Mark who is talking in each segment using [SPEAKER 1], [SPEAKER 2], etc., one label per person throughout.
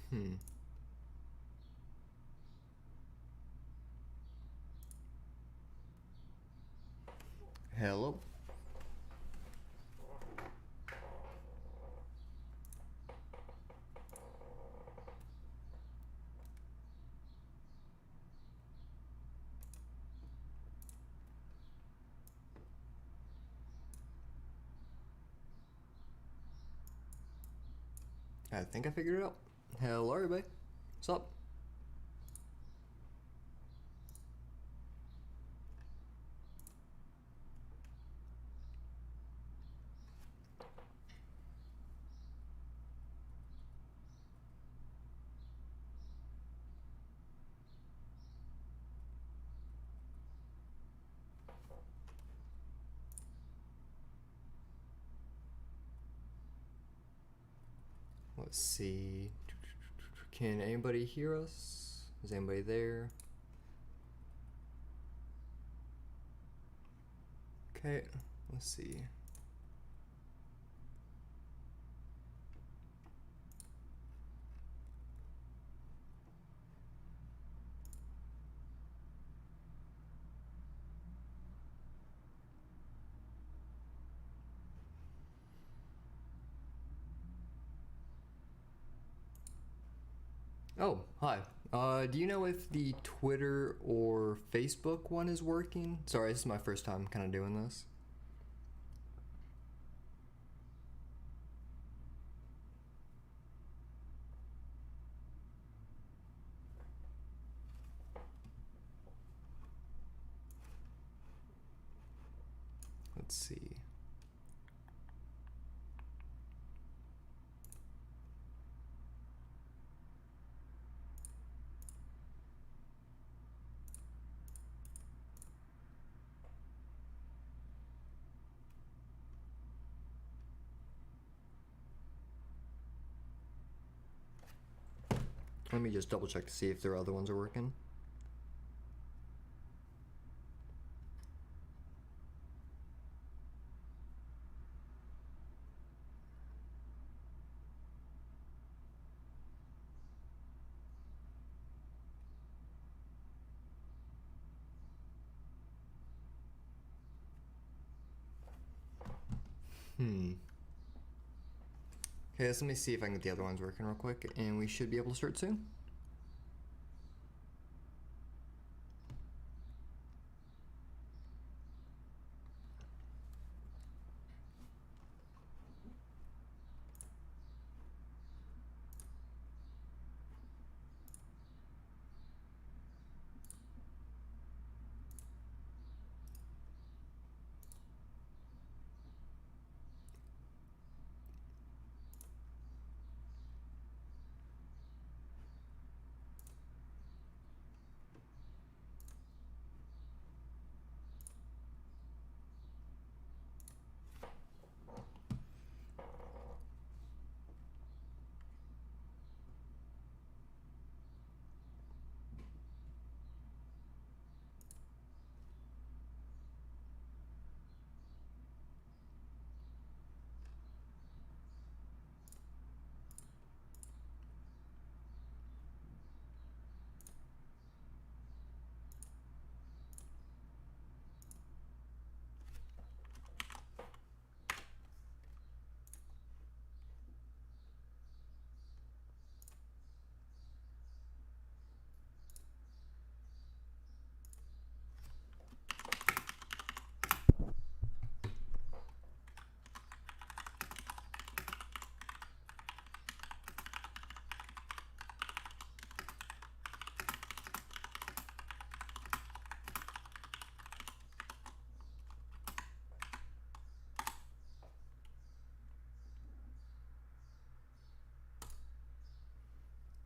[SPEAKER 1] Hmm. Hello. I think I figured it out. Hello, everybody. What's up? Let's see. Can anybody hear us? Is anybody there? Okay, let's see. Oh, hi. Do you know if the Twitter or Facebook one is working? Sorry, this is my first time kind of doing this. Let's see. Let me just double check to see if their other ones are working. Okay, so let me see if I can get the other ones working real quick, and we should be able to start soon.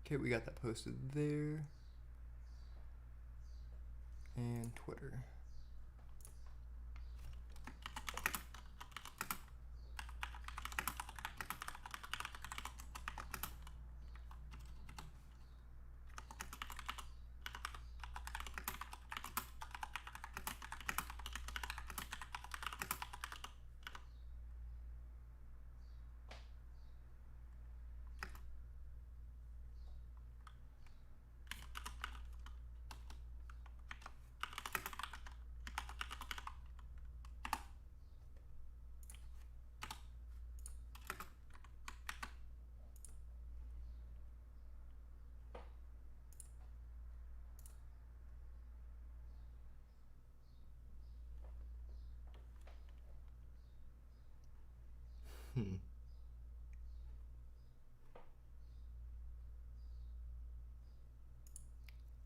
[SPEAKER 1] Okay, we got that posted there. And Twitter.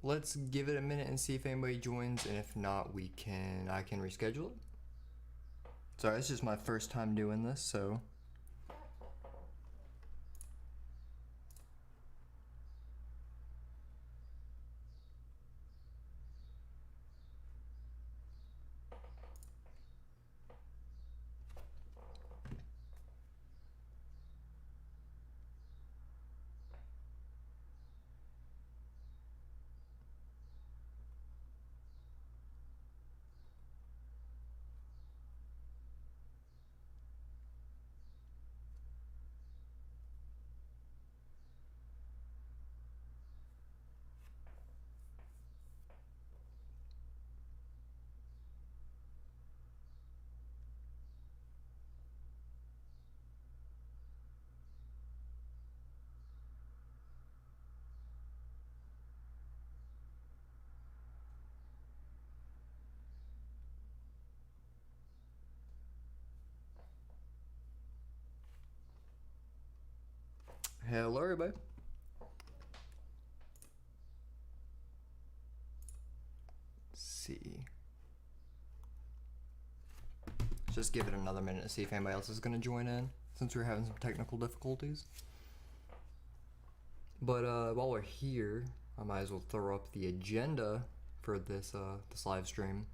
[SPEAKER 1] Let's give it a minute and see if anybody joins, and if not, I can reschedule it. Sorry, it's just my first time doing this, so. Hello, everybody. Let's see. Just give it another minute to see if anybody else is going to join in, since we're having some technical difficulties. But while we're here, I might as well throw up the agenda for this live stream.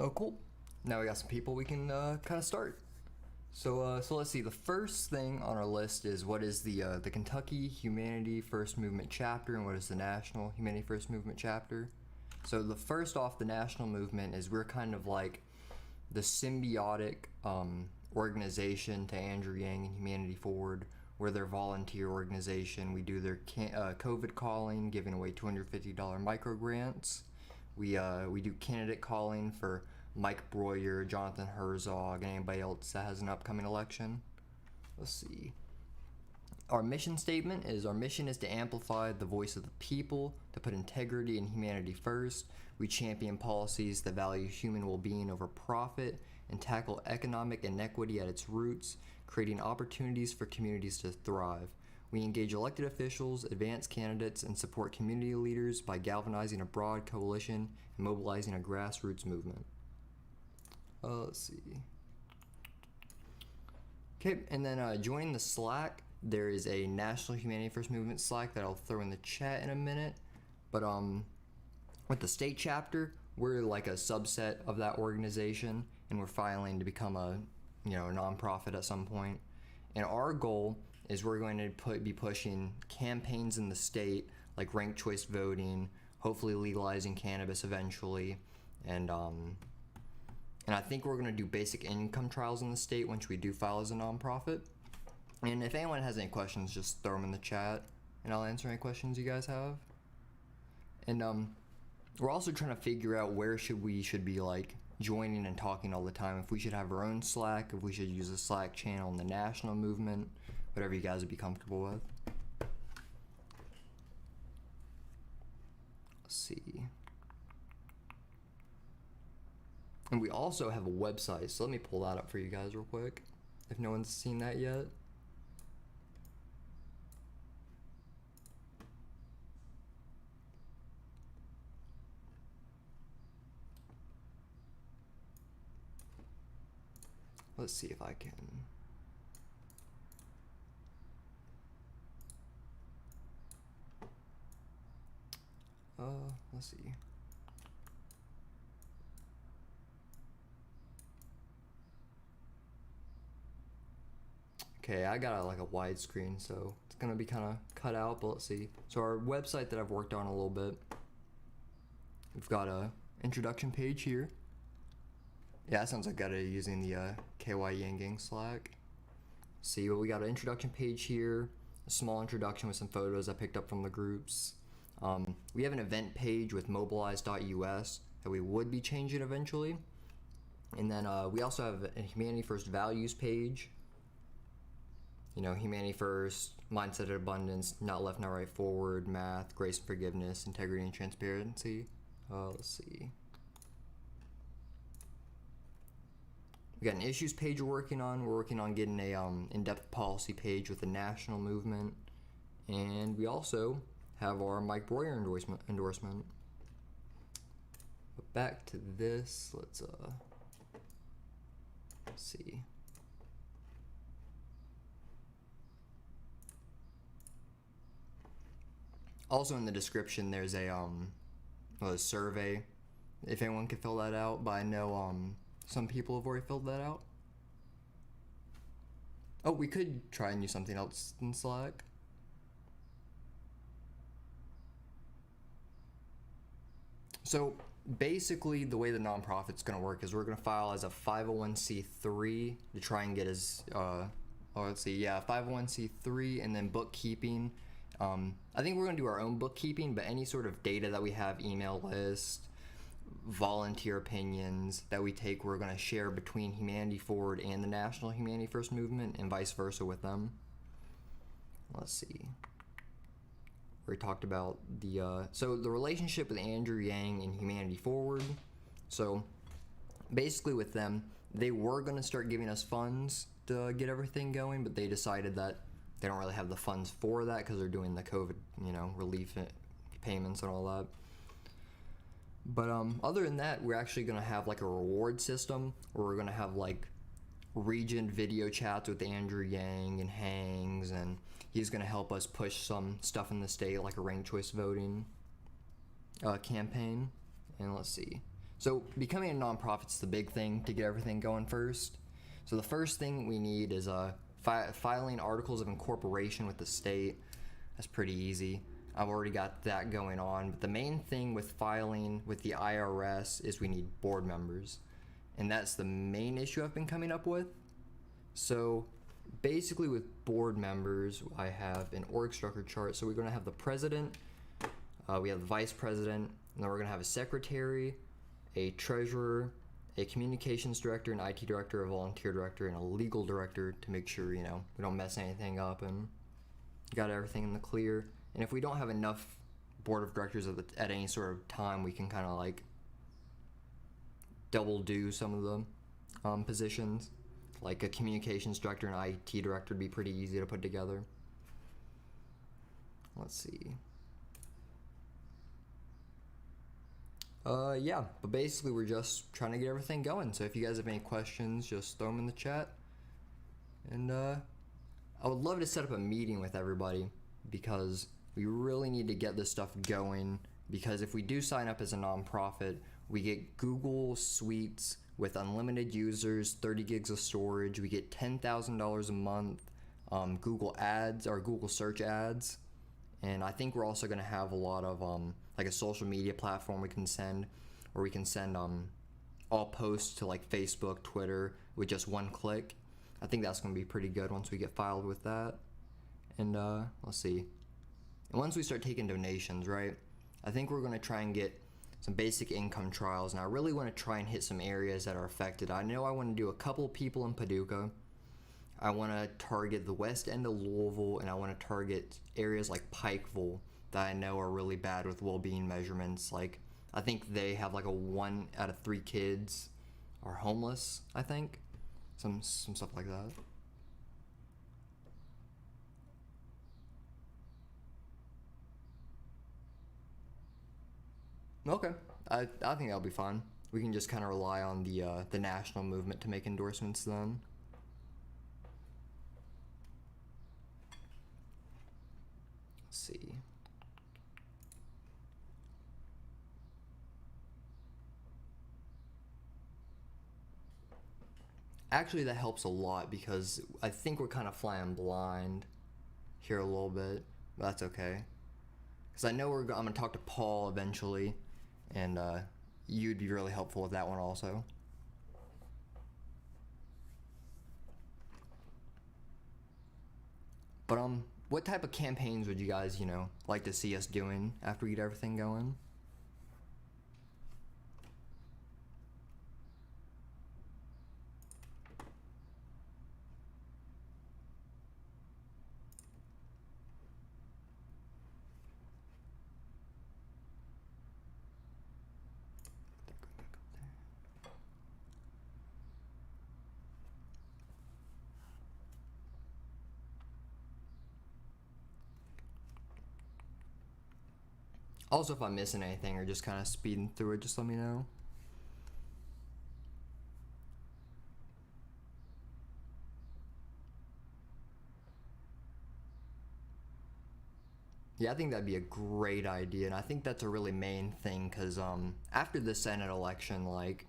[SPEAKER 1] Oh, cool. Now we got some people we can kind of start. So let's see. The first thing on our list is what is the Kentucky Humanity First Movement chapter, and what is the National Humanity First Movement chapter. So the first off, the national movement is we're kind of like the symbiotic organization to Andrew Yang and Humanity Forward. We're their volunteer organization. We do their COVID calling, giving away $250 micro grants. We do candidate calling for Mike Breuer, Jonathan Herzog, and anybody else that has an upcoming election. Let's see. Our mission statement is our mission is to amplify the voice of the people, to put integrity and humanity first. We champion policies that value human well-being over profit and tackle economic inequity at its roots, creating opportunities for communities to thrive. We engage elected officials, advance candidates, and support community leaders by galvanizing a broad coalition and mobilizing a grassroots movement. Let's see. Okay, and then joining the Slack, there is a National Humanity First Movement Slack that I'll throw in the chat in a minute. But with the state chapter, we're like a subset of that organization, and we're filing to become a nonprofit at some point. And our goal is we're going to be pushing campaigns in the state, like ranked choice voting, hopefully legalizing cannabis eventually, and I think we're going to do basic income trials in the state once we do file as a nonprofit. And if anyone has any questions, just throw them in the chat, and I'll answer any questions you guys have. And we're also trying to figure out where we should be like joining and talking all the time. If we should have our own Slack, if we should use a Slack channel in the national movement, whatever you guys would be comfortable with. Let's see. And we also have a website, so let me pull that up for you guys real quick, if no one's seen that yet. Let's see if I can. Let's see. Okay, I got like a widescreen, so it's gonna be kind of cut out, but let's see. So our website that I've worked on a little bit, we've got a introduction page here. Yeah, that sounds like I got it using the KY Yang Gang Slack. See, well, we got an introduction page here, a small introduction with some photos I picked up from the groups. We have an event page with mobilize.us that we would be changing eventually. And then we also have a Humanity First Values page. You know, humanity first, mindset of abundance, not left, not right, forward, math, grace and forgiveness, integrity and transparency. Let's see. We got an issues page we're working on. We're working on getting a in-depth policy page with the national movement. And we also have our Mike Breuer endorsement. But back to this, let's see. Also in the description, there's a survey, if anyone could fill that out. But I know some people have already filled that out. Oh, we could try and use something else in Slack. So basically, the way the nonprofit's going to work is we're going to file as a 501c3 to try and get as, let's see, yeah, 501c3 and then bookkeeping. I think we're going to do our own bookkeeping, but any sort of data that we have, email list, volunteer opinions that we take, we're going to share between Humanity Forward and the National Humanity First Movement and vice versa with them. Let's see. We talked about the so the relationship with Andrew Yang and Humanity Forward. So basically with them, they were going to start giving us funds to get everything going, but they decided that they don't really have the funds for that because they're doing the COVID, relief payments and all that. But other than that, we're actually going to have like a reward system where we're going to have like region video chats with Andrew Yang and Hangs, and he's going to help us push some stuff in the state like a ranked choice voting campaign. And let's see. So becoming a nonprofit's the big thing to get everything going first. So the first thing we need is filing articles of incorporation with the state. That's pretty easy. I've already got that going on. But the main thing with filing with the IRS is we need board members. And that's the main issue I've been coming up with. So basically with board members, I have an org structure chart. So we're going to have the president, we have the vice president, and then we're going to have a secretary, a treasurer, a communications director, an IT director, a volunteer director, and a legal director to make sure, we don't mess anything up and got everything in the clear. And if we don't have enough board of directors at any sort of time, we can kind of like double do some of the positions. Like a communications director and IT director would be pretty easy to put together. Let's see. Yeah, but basically we're just trying to get everything going. So if you guys have any questions, just throw them in the chat. And I would love to set up a meeting with everybody because we really need to get this stuff going. Because if we do sign up as a nonprofit, we get Google Suites with unlimited users, 30 gigs of storage. We get $10,000 a month, Google ads or Google search ads. And I think we're also going to have a lot of like a social media platform we can send, or we can send all posts to like Facebook, Twitter with just one click. I think that's going to be pretty good once we get filed with that. And let's see. And once we start taking donations, right, I think we're going to try and get some basic income trials, and I really want to try and hit some areas that are affected. I know I want to do a couple people in Paducah. I want to target the west end of Louisville, and I want to target areas like Pikeville that I know are really bad with well-being measurements. Like, I think they have like a 1 out of 3 kids are homeless, I think. Some stuff like that. Okay, I think that'll be fine. We can just kind of rely on the national movement to make endorsements then. Let's see. Actually, that helps a lot because I think we're kind of flying blind here a little bit. But that's okay. Because I know I'm going to talk to Paul eventually, and you'd be really helpful with that one also. But what type of campaigns would you guys, like to see us doing after we get everything going? Also, if I'm missing anything or just kind of speeding through it, just let me know. Yeah, I think that'd be a great idea, and I think that's a really main thing because after the Senate election, like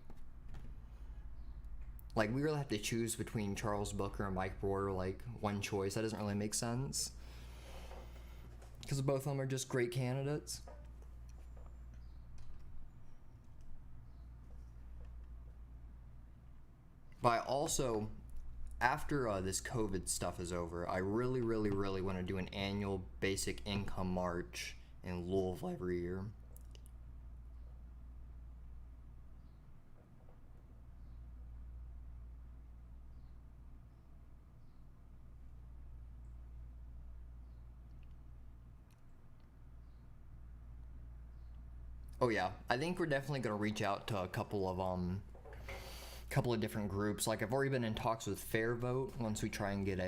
[SPEAKER 1] we really have to choose between Charles Booker and Mike Broder, like one choice. That doesn't really make sense because both of them are just great candidates. But I also, after this COVID stuff is over, I really, really, really want to do an annual basic income march in Louisville every year. Oh yeah, I think we're definitely gonna reach out to a couple of different groups. Like I've already been in talks with Fair Vote once we try and get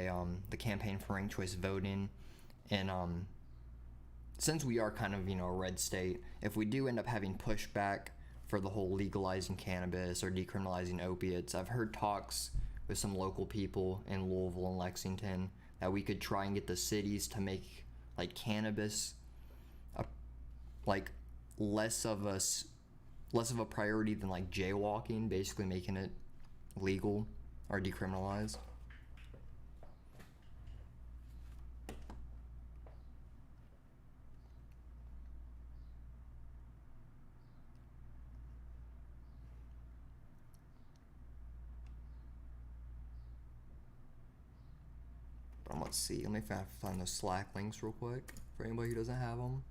[SPEAKER 1] the campaign for ranked choice voting, and since we are kind of a red state, if we do end up having pushback for the whole legalizing cannabis or decriminalizing opiates, I've heard talks with some local people in Louisville and Lexington that we could try and get the cities to make like cannabis like less of a priority than like jaywalking, basically making it legal or decriminalized. But let's see. Let me find those Slack links real quick for anybody who doesn't have them.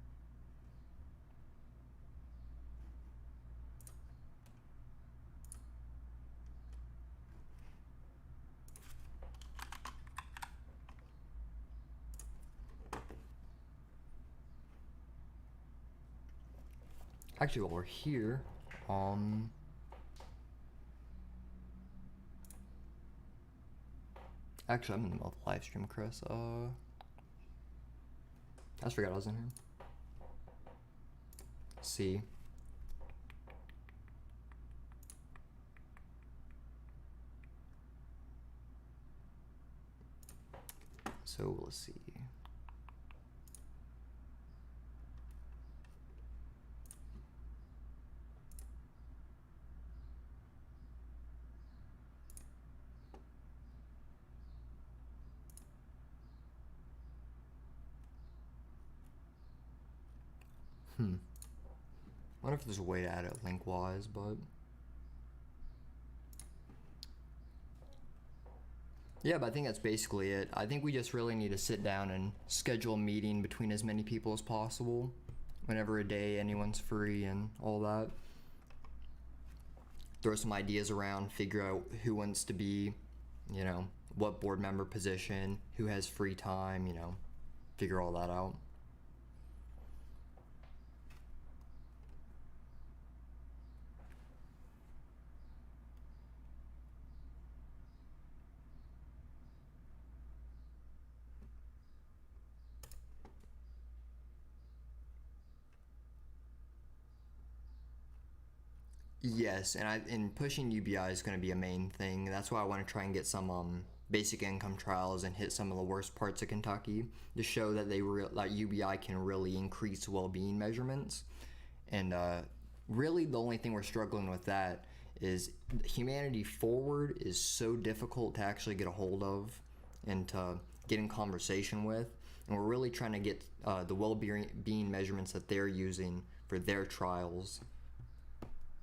[SPEAKER 1] Actually, while we're here, actually, I'm in the middle of the live stream, Chris. I just forgot I was in here. Let's see. So let's see. I wonder if there's a way to add it link-wise, but yeah, but I think that's basically it. I think we just really need to sit down and schedule a meeting between as many people as possible, whenever a day anyone's free and all that. Throw some ideas around, figure out who wants to be, what board member position, who has free time, figure all that out. Yes, and pushing UBI is going to be a main thing. That's why I want to try and get some basic income trials and hit some of the worst parts of Kentucky to show that that UBI can really increase well-being measurements. And really, the only thing we're struggling with that is humanity forward is so difficult to actually get a hold of and to get in conversation with, and we're really trying to get the well-being measurements that they're using for their trials.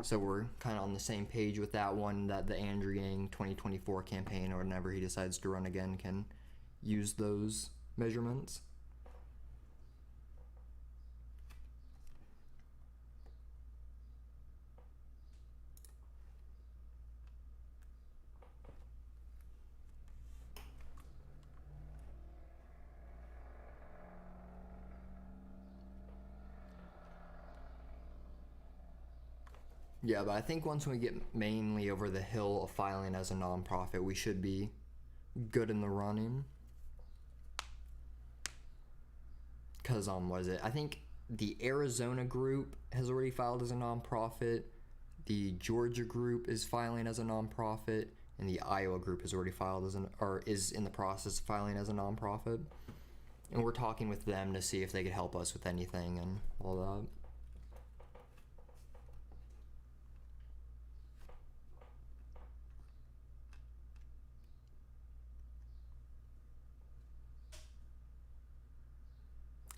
[SPEAKER 1] So we're kind of on the same page with that one, that the Andrew Yang 2024 campaign, or whenever he decides to run again, can use those measurements. Yeah, but I think once we get mainly over the hill of filing as a nonprofit, we should be good in the running. Because, what is it? I think the Arizona group has already filed as a nonprofit, the Georgia group is filing as a nonprofit, and the Iowa group has already filed or is in the process of filing as a nonprofit. And we're talking with them to see if they could help us with anything and all that.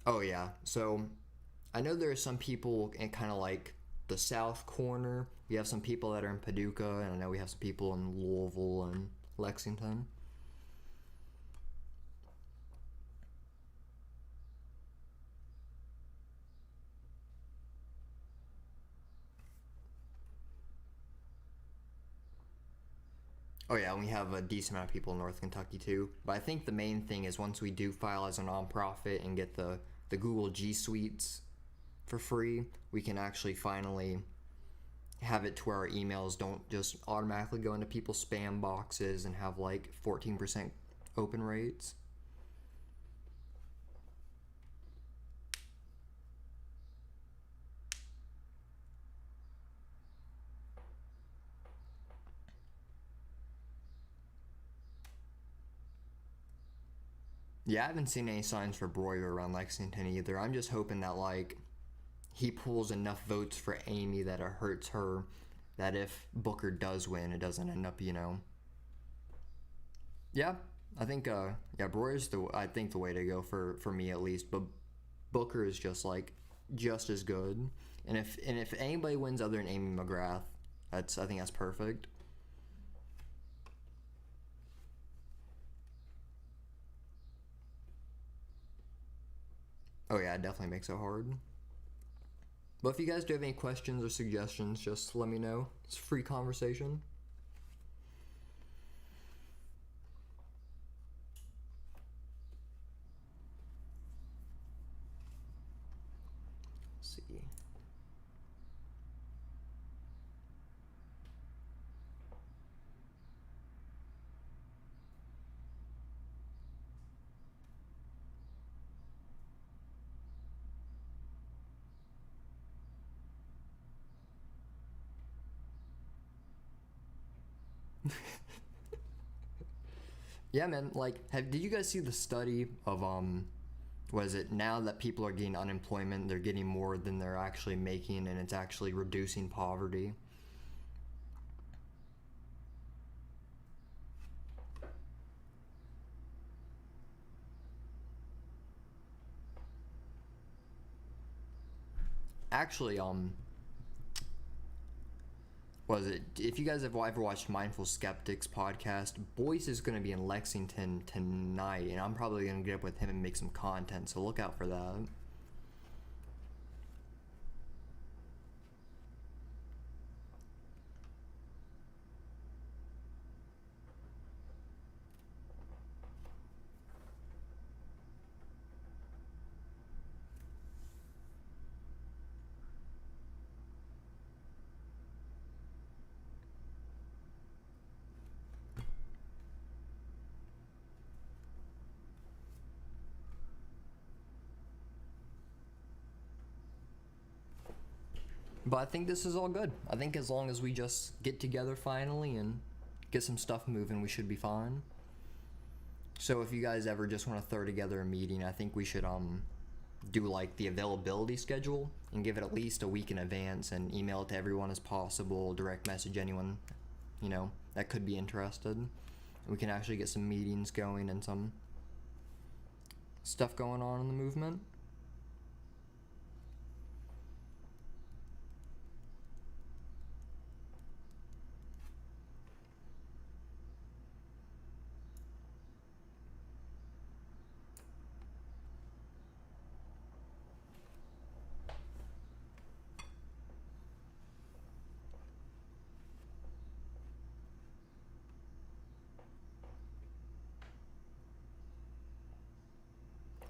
[SPEAKER 1] Oh yeah, so I know there are some people in kind of like the south corner. We have some people that are in Paducah, and I know we have some people in Louisville and Lexington. Oh yeah, and we have a decent amount of people in North Kentucky too. But I think the main thing is once we do file as a nonprofit and get the Google G Suites for free, we can actually finally have it to where our emails don't just automatically go into people's spam boxes and have like 14% open rates. Yeah, I haven't seen any signs for Broyer around Lexington either. I'm just hoping that like he pulls enough votes for Amy that it hurts her, that if Booker does win, it doesn't end up, Yeah, I think Broyer's I think the way to go for me at least, but Booker is just as good. And if anybody wins other than Amy McGrath, I think that's perfect. Oh yeah, it definitely makes it hard. But if you guys do have any questions or suggestions, just let me know. It's a free conversation. Let's see. Yeah, man. Did you guys see the study of what is it? Now that people are getting unemployment, they're getting more than they're actually making, and it's actually reducing poverty. Actually, was it? If you guys have ever watched Mindful Skeptics podcast, Boyce is going to be in Lexington tonight, and I'm probably going to get up with him and make some content. So look out for that. But I think this is all good. I think as long as we just get together finally and get some stuff moving, we should be fine. So if you guys ever just want to throw together a meeting, I think we should do like the availability schedule and give it at least a week in advance and email it to everyone as possible, direct message anyone, that could be interested. We can actually get some meetings going and some stuff going on in the movement.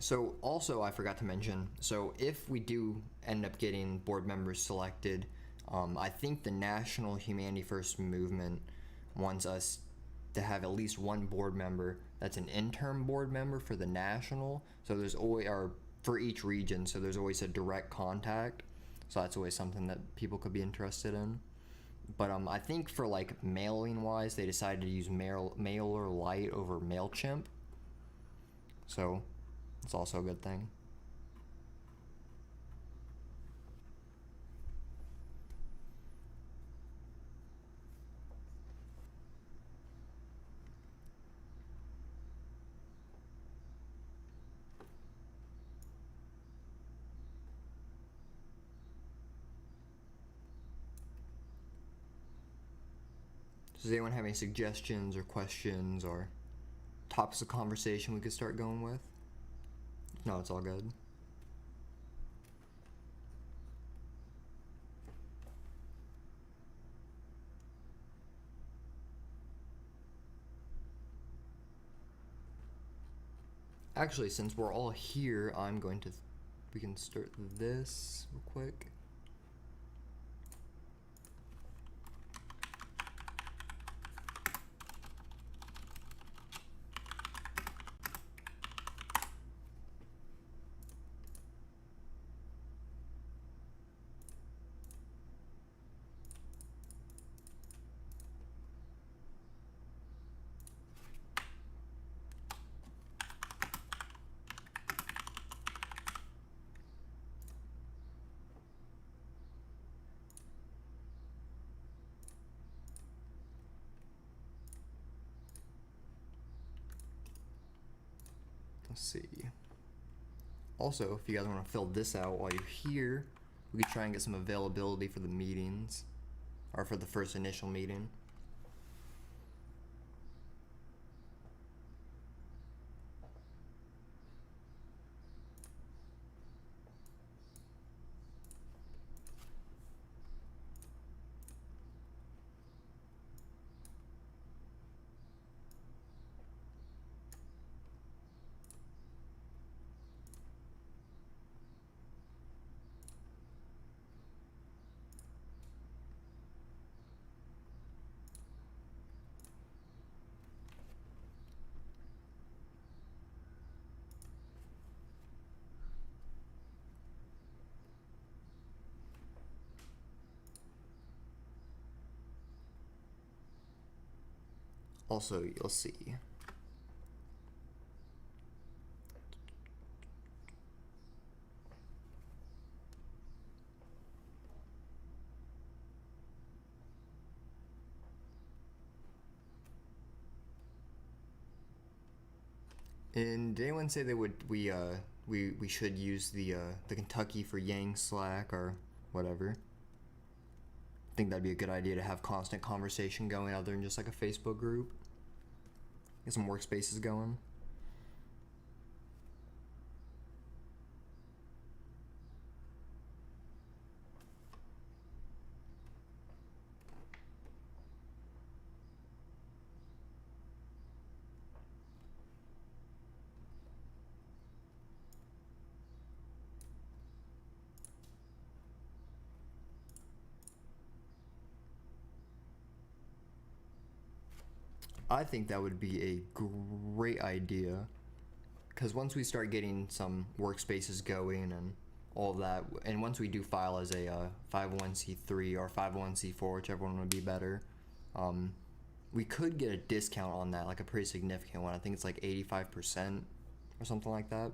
[SPEAKER 1] So also I forgot to mention, so if we do end up getting board members selected, I think the National Humanity First movement wants us to have at least one board member that's an interim board member for the national. So there's always, or for each region, so there's always a direct contact. So that's always something that people could be interested in. But I think for like mailing wise, they decided to use MailerLite over MailChimp. So it's also a good thing. Does anyone have any suggestions or questions or topics of conversation we could start going with? No, it's all good. Actually, since we're all here, we can start this real quick. Let's see. Also, if you guys want to fill this out while you're here, we could try and get some availability for the meetings, or for the first initial meeting. Also, you'll see. And did anyone say we should use the Kentucky for Yang Slack or whatever? I think that'd be a good idea to have constant conversation going other than just like a Facebook group. Get some workspaces going. I think that would be a great idea, because once we start getting some workspaces going and all of that, and once we do file as a 501c3 or 501c4, whichever one would be better, we could get a discount on that, like a pretty significant one. I think it's like 85% or something like that.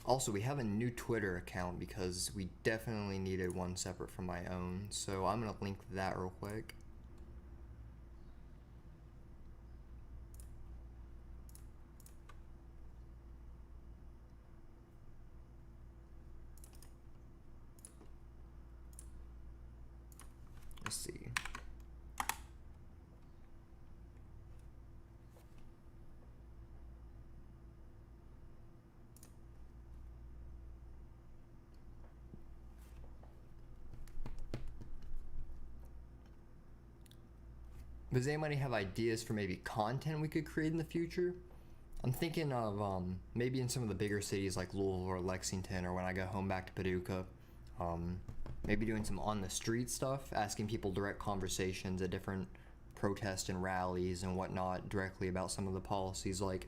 [SPEAKER 1] Also, we have a new Twitter account because we definitely needed one separate from my own. So I'm going to link that real quick. Let's see. Does anybody have ideas for maybe content we could create in the future? I'm thinking of maybe in some of the bigger cities like Louisville or Lexington, or when I go home back to Paducah, maybe doing some on the street stuff, asking people direct conversations at different protests and rallies and whatnot directly about some of the policies like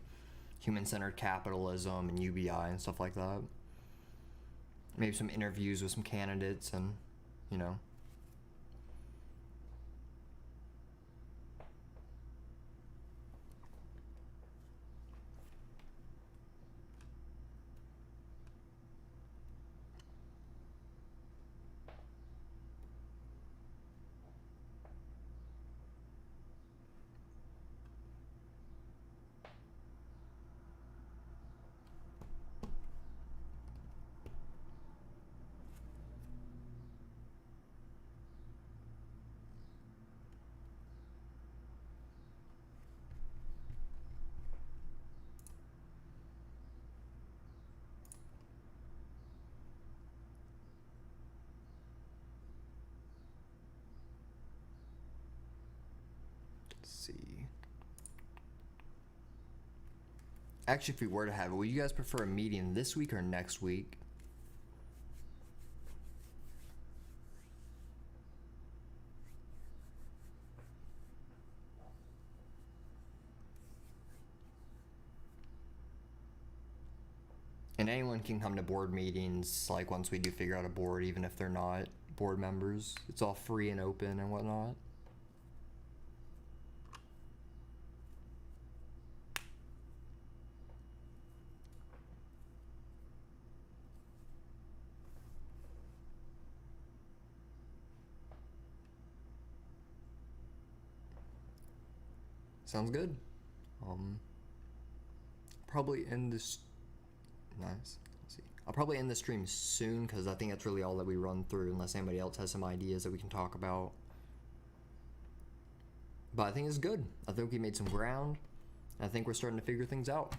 [SPEAKER 1] human-centered capitalism and UBI and stuff like that. Maybe some interviews with some candidates and, you know. Let's see. Actually, if we were to have it, would you guys prefer a meeting this week or next week? And anyone can come to board meetings, like once we do figure out a board, even if they're not board members. It's all free and open and whatnot. Sounds good. Probably end this. Nice. Let's see. I'll probably end the stream soon because I think that's really all that we run through, unless anybody else has some ideas that we can talk about. But I think it's good. I think we made some ground. I think we're starting to figure things out.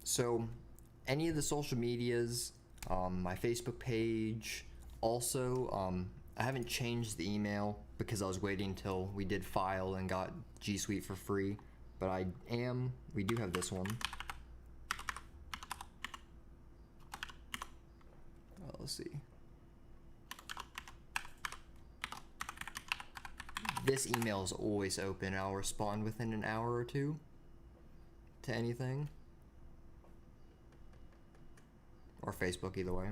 [SPEAKER 1] So, any of the social medias, my Facebook page, also, I haven't changed the email because I was waiting until we did file and got G Suite for free, but we do have this one. Let's see. This email is always open. I'll respond within an hour or two to anything. Or Facebook, either way.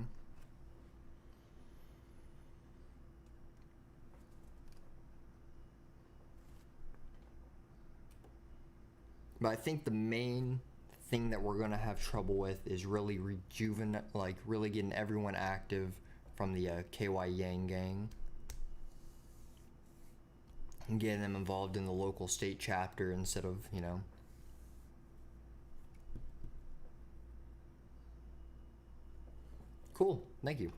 [SPEAKER 1] But I think the main thing that we're gonna have trouble with is really really getting everyone active from the KY Yang gang and getting them involved in the local state chapter instead of, you know. Cool, thank you.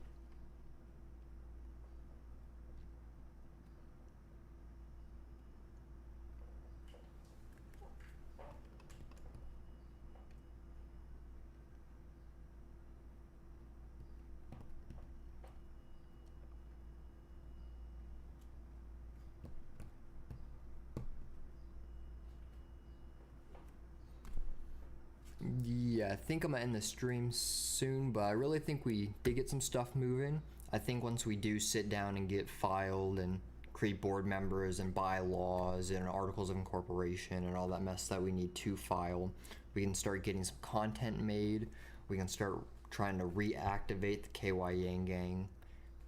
[SPEAKER 1] yeah, I think I'm gonna end the stream soon, but I really think we did get some stuff moving. I think once we do sit down and get filed and create board members and bylaws and articles of incorporation and all that mess that we need to file, we can start getting some content made. We can start trying to reactivate the KY Yang Gang,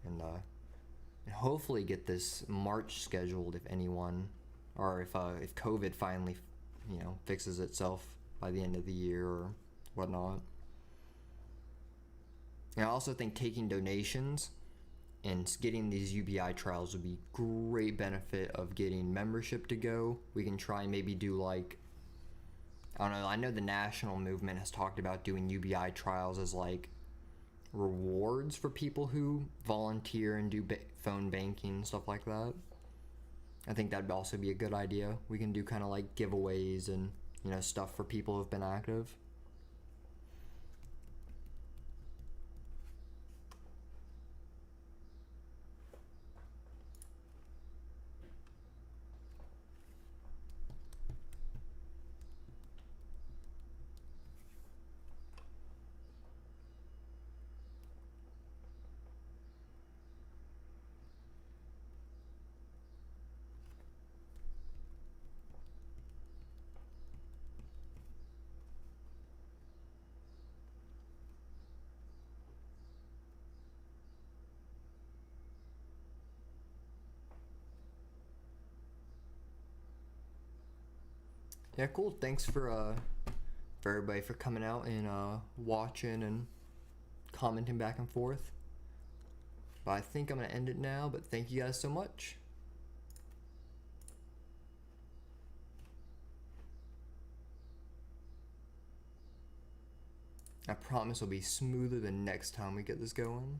[SPEAKER 1] and hopefully get this March scheduled if anyone, or if COVID finally, fixes itself by the end of the year or whatnot. And I also think taking donations and getting these UBI trials would be great benefit of getting membership to go. We can try and maybe do like, I don't know, I know the national movement has talked about doing UBI trials as like rewards for people who volunteer and do phone banking and stuff like that. I think that'd also be a good idea. We can do kind of like giveaways and stuff for people who've been active. Yeah, cool. Thanks for everybody for coming out and watching and commenting back and forth. But I think I'm gonna end it now. But thank you guys so much. I promise it'll be smoother the next time we get this going.